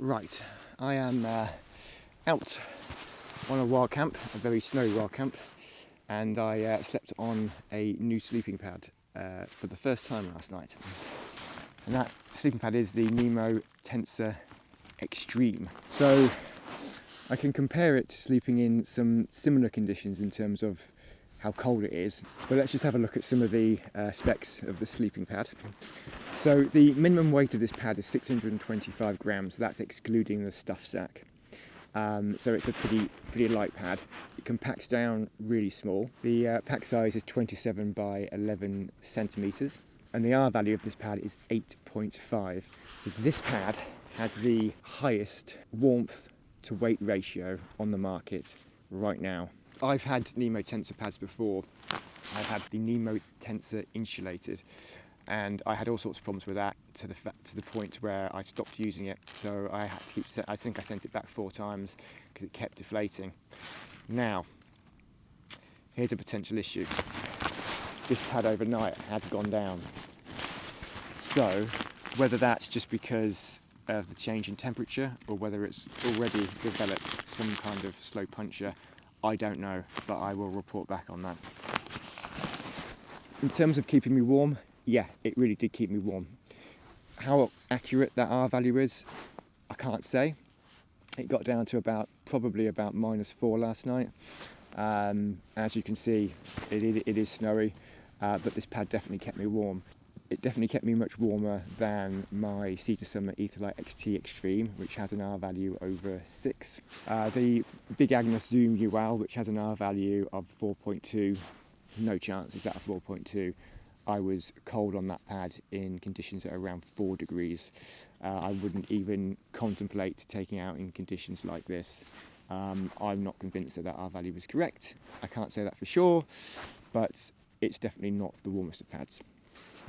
Right, I am out on a wild camp, a very snowy wild camp, and I slept on a new sleeping pad for the first time last night. And that sleeping pad is the Nemo Tensor Extreme. So I can compare it to sleeping in some similar conditions in terms of how cold it is, but let's just have a look at some of the specs of the sleeping pad. So the minimum weight of this pad is 625 grams, that's excluding the stuff sack. So it's a pretty light pad. It compacts down really small. The pack size is 27 by 11 centimetres, and the R value of this pad is 8.5. So this pad has the highest warmth to weight ratio on the market right now. I've had Nemo Tensor pads before. I've had the Nemo Tensor Insulated, and I had all sorts of problems with that to the point where I stopped using it. So I had to I think I sent it back 4 times because it kept deflating. Now, here's a potential issue. This pad overnight has gone down. So whether that's just because of the change in temperature or whether it's already developed some kind of slow puncture, I don't know, but I will report back on that. In terms of keeping me warm, yeah, it really did keep me warm. How accurate that R value is, I can't say. It got down to probably about -4 last night. As you can see, it is snowy, but this pad definitely kept me warm. It definitely kept me much warmer than my Sea to Summer Etherlite XT Extreme, which has an R value over 6. The Big Agnes Zoom UL, which has an R value of 4.2, no chance it's at a 4.2. I was cold on that pad in conditions at around 4 degrees. I wouldn't even contemplate taking out in conditions like this. I'm not convinced that R value is correct. I can't say that for sure, but it's definitely not the warmest of pads.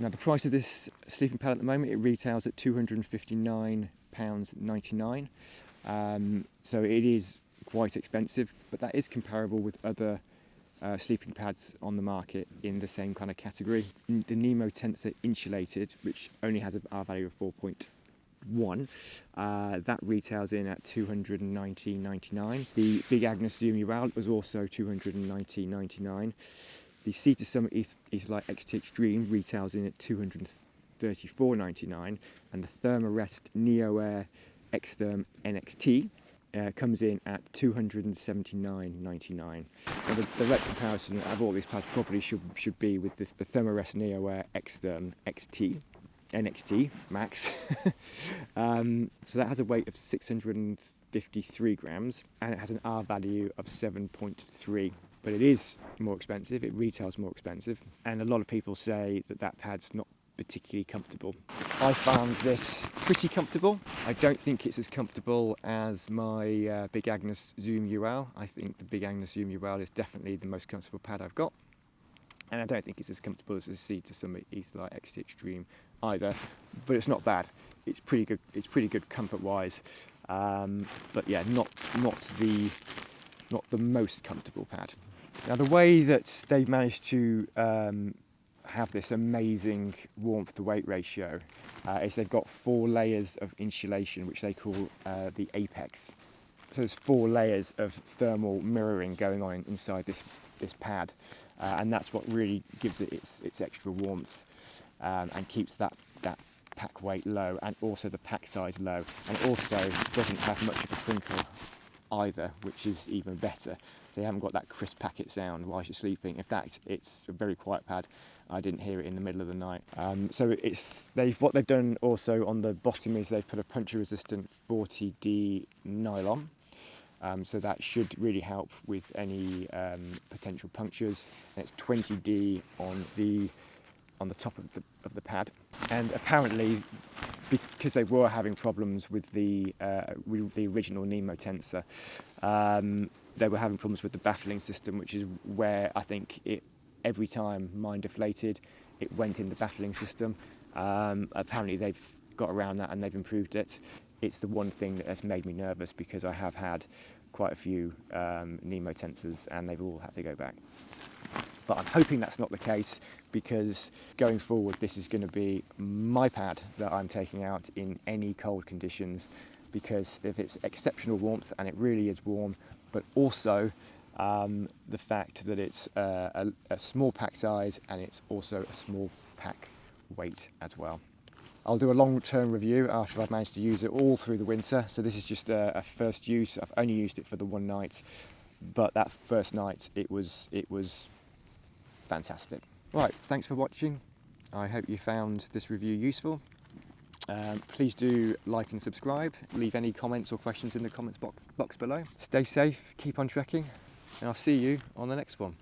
Now, the price of this sleeping pad at the moment, it retails at £259.99. So it is quite expensive, but that is comparable with other sleeping pads on the market in the same kind of category. The Nemo Tensor Insulated, which only has an R value of 4.1, that retails in at £219.99. The Big Agnes Zoom UL was also £219.99. The Sea to Summer Etherlite XT Extreme retails in at £234.99, and the Thermarest Neo Air Xtherm NXT comes in at £279.99. Now the direct comparison of all these pads probably should be with the Thermarest Neo Air Xtherm NXT Max. So that has a weight of 653 grams, and it has an R value of 7.3. But it is more expensive, it retails more expensive, and a lot of people say that pad's not particularly comfortable. I found this pretty comfortable. I don't think it's as comfortable as my Big Agnes Zoom UL. I think the Big Agnes Zoom UL is definitely the most comfortable pad I've got, and I don't think it's as comfortable as the Sea to Summer Etherlite XT Extreme either, but it's not bad. It's pretty good. It's pretty good comfort-wise, but yeah, not the most comfortable pad. Now, the way that they've managed to have this amazing warmth to weight ratio is they've got 4 layers of insulation, which they call the apex. So there's 4 layers of thermal mirroring going on inside this pad, and that's what really gives it its extra warmth and keeps that pack weight low, and also the pack size low, and also doesn't have much of a crinkle either, which is even better. So you haven't got that crisp packet sound while you're sleeping. In fact, it's a very quiet pad. I didn't hear it in the middle of the night. So what they've done also on the bottom is they've put a puncture-resistant 40D nylon. So that should really help with any potential punctures. And it's 20D on the top of the pad. And apparently, because they were having problems with the original Nemo Tensor, they were having problems with the baffling system, which is where I think every time mine deflated, it went in the baffling system. Apparently they've got around that and they've improved it. It's the one thing that has made me nervous, because I have had quite a few Nemo Tensors and they've all had to go back. But I'm hoping that's not the case, because going forward this is going to be my pad that I'm taking out in any cold conditions, because if it's exceptional warmth, and it really is warm, but also the fact that it's a small pack size and it's also a small pack weight as well. I'll do a long-term review after I've managed to use it all through the winter. So this is just a first use. I've only used it for the one night, but that first night it was fantastic. Right, thanks for watching. I hope you found this review useful. Please do like and subscribe. Leave any comments or questions in the comments box below. Stay safe, keep on trekking, and I'll see you on the next one.